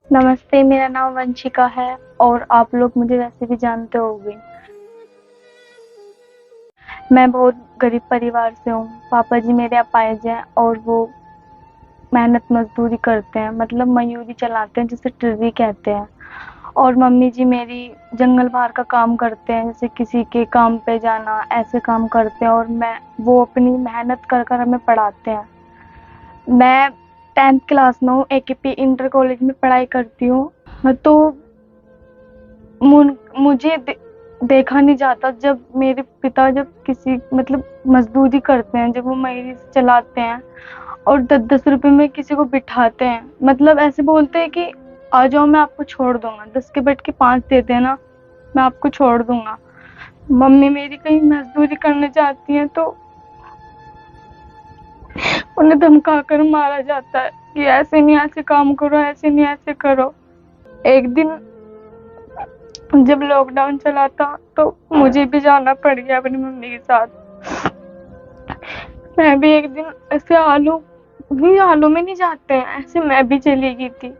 नमस्ते, मेरा नाम वंशिका है और आप लोग मुझे वैसे भी जानते होंगे। मैं बहुत गरीब परिवार से हूँ। पापा जी मेरे अपाहिज हैं और वो मेहनत मजदूरी करते हैं, मतलब मयूरी चलाते हैं जिसे टिर्री कहते हैं। और मम्मी जी मेरी जंगल बाहर का काम करते हैं, जैसे किसी के काम पे जाना, ऐसे काम करते हैं और मैं वो अपनी मेहनत कर कर हमें पढ़ाते हैं। मैं 10th क्लास में हूँ, एकेपी इंटर कॉलेज में पढ़ाई करती हूँ। तो मुझे देखा नहीं जाता जब मेरे पिता जब किसी मतलब मजदूरी करते हैं, जब वो मयूरी से चलाते हैं और 10-10 रुपए में किसी को बिठाते हैं, मतलब ऐसे बोलते हैं कि आ जाओ मैं आपको छोड़ दूंगा, 10 के बैठ के 5 देते हैं ना, मैं आपको छोड़ दूंगा। मम्मी मेरी कहीं मजदूरी करने जाती हैं तो उन्हें धमका कर मारा जाता है कि ऐसे नहीं ऐसे काम करो, ऐसे नहीं ऐसे करो। एक दिन जब लॉकडाउन चला था तो मुझे भी जाना पड़ गया अपनी मम्मी के साथ। मैं भी एक दिन ऐसे आलू में नहीं जाते हैं, ऐसे मैं भी चली गई थी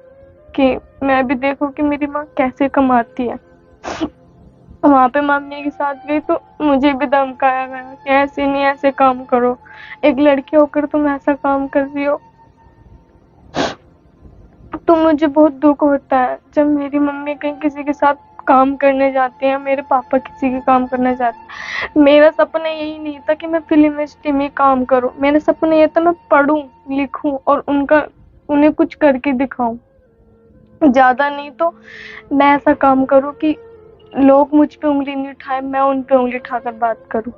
कि मैं भी देखूं कि मेरी माँ कैसे कमाती है। वहां पे मम्मी के साथ गई तो मुझे भी धमकाया गया कि ऐसे नहीं ऐसे काम करो, एक लड़की होकर तुम ऐसा काम कर रही हो। तो मुझे बहुत दुख होता है जब मेरी मम्मी कहीं किसी के साथ काम करने जाती है, मेरे पापा किसी के काम करने जाते हैं। मेरा सपना यही नहीं था कि मैं फिल्म इंडस्ट्री में काम करूं, मेरा सपना ये था मैं पढ़ूं, लिखूं और उन्हें कुछ करके दिखाऊं। ज्यादा नहीं तो मैं ऐसा काम करूं कि लोग मुझ पे उंगली नहीं उठाए, मैं उन पे उंगली उठाकर बात करूं।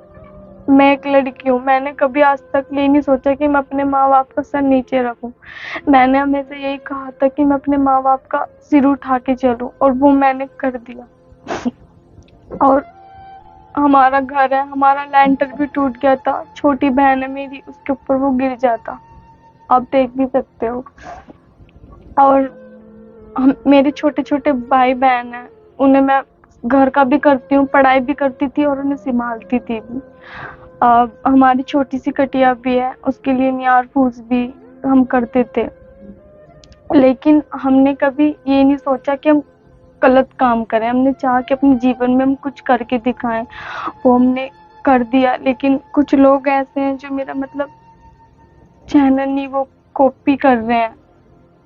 मैं एक लड़की हूँ, मैंने कभी आज तक ये नहीं सोचा कि मैं अपने माँ बाप का सर नीचे रखूं। मैंने हमेशा यही कहा था कि मैं अपने माँ बाप का सिर उठा के चलूं और वो मैंने कर दिया। और हमारा घर है, हमारा लेंटर भी टूट गया था, छोटी बहन है मेरी, उसके ऊपर वो गिर जाता, आप देख भी सकते हो। और मेरे छोटे छोटे भाई बहन हैं, उन्हें मैं घर का भी करती हूँ, पढ़ाई भी करती थी और उन्हें संभालती थी भी। हमारी छोटी सी कटिया भी है, उसके लिए नियार फूस भी हम करते थे। लेकिन हमने कभी ये नहीं सोचा कि हम गलत काम करें, हमने चाहा कि अपने जीवन में हम कुछ करके दिखाएं, वो हमने कर दिया। लेकिन कुछ लोग ऐसे हैं जो मेरा मतलब चैनल नहीं, वो कॉपी कर रहे हैं,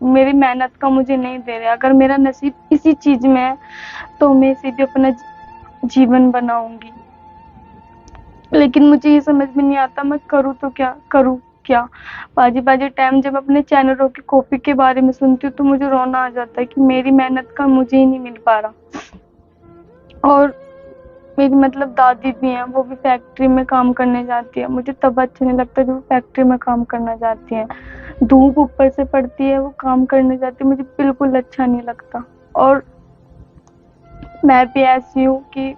मेरी मेहनत का मुझे नहीं दे रहे। अगर मेरा नसीब इसी चीज में है तो मैं इसे भी अपना जीवन बनाऊंगी। लेकिन मुझे ये समझ में नहीं आता मैं करूँ तो क्या करूँ क्या। बाजी बाजी टाइम जब अपने चैनलों की कॉपी के बारे में सुनती हूँ तो मुझे रोना आ जाता है कि मेरी मेहनत का मुझे ही नहीं मिल पा रहा। और मेरी मतलब दादी भी हैं, वो भी फैक्ट्री में काम करने जाती है, मुझे तब अच्छा नहीं लगता जब वो फैक्ट्री में काम करना जाती है, धूप ऊपर से पड़ती है, वो काम करने जाती है, मुझे बिल्कुल अच्छा नहीं लगता। और मैं भी ऐसी हूँ कि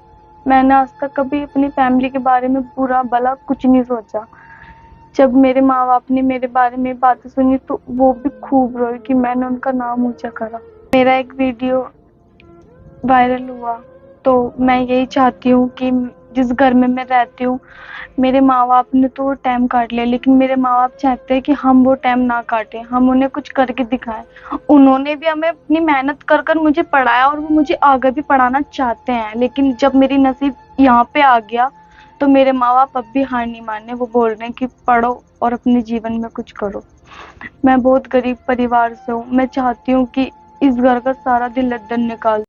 मैंने आज तक कभी अपनी फैमिली के बारे में बुरा भला कुछ नहीं सोचा। जब मेरे माँ बाप ने मेरे बारे में बातें सुनी तो वो भी खूब रोए कि मैंने उनका नाम ऊंचा करा। मेरा एक वीडियो वायरल हुआ तो मैं यही चाहती हूँ कि जिस घर में मैं रहती हूँ, मेरे माँ बाप ने तो वो टाइम काट लिया, लेकिन मेरे माँ बाप चाहते हैं कि हम वो टाइम ना काटें, हम उन्हें कुछ करके दिखाएं। उन्होंने भी हमें अपनी मेहनत कर कर मुझे पढ़ाया और वो मुझे आगे भी पढ़ाना चाहते हैं, लेकिन जब मेरी नसीब यहाँ पे आ गया तो मेरे माँ बाप अब भी हार नहीं माने, वो बोल रहे हैं कि पढ़ो और अपने जीवन में कुछ करो। मैं बहुत गरीब परिवार से हूँ, मैं चाहती हूँ कि इस घर का सारा दिल लद्दन निकाल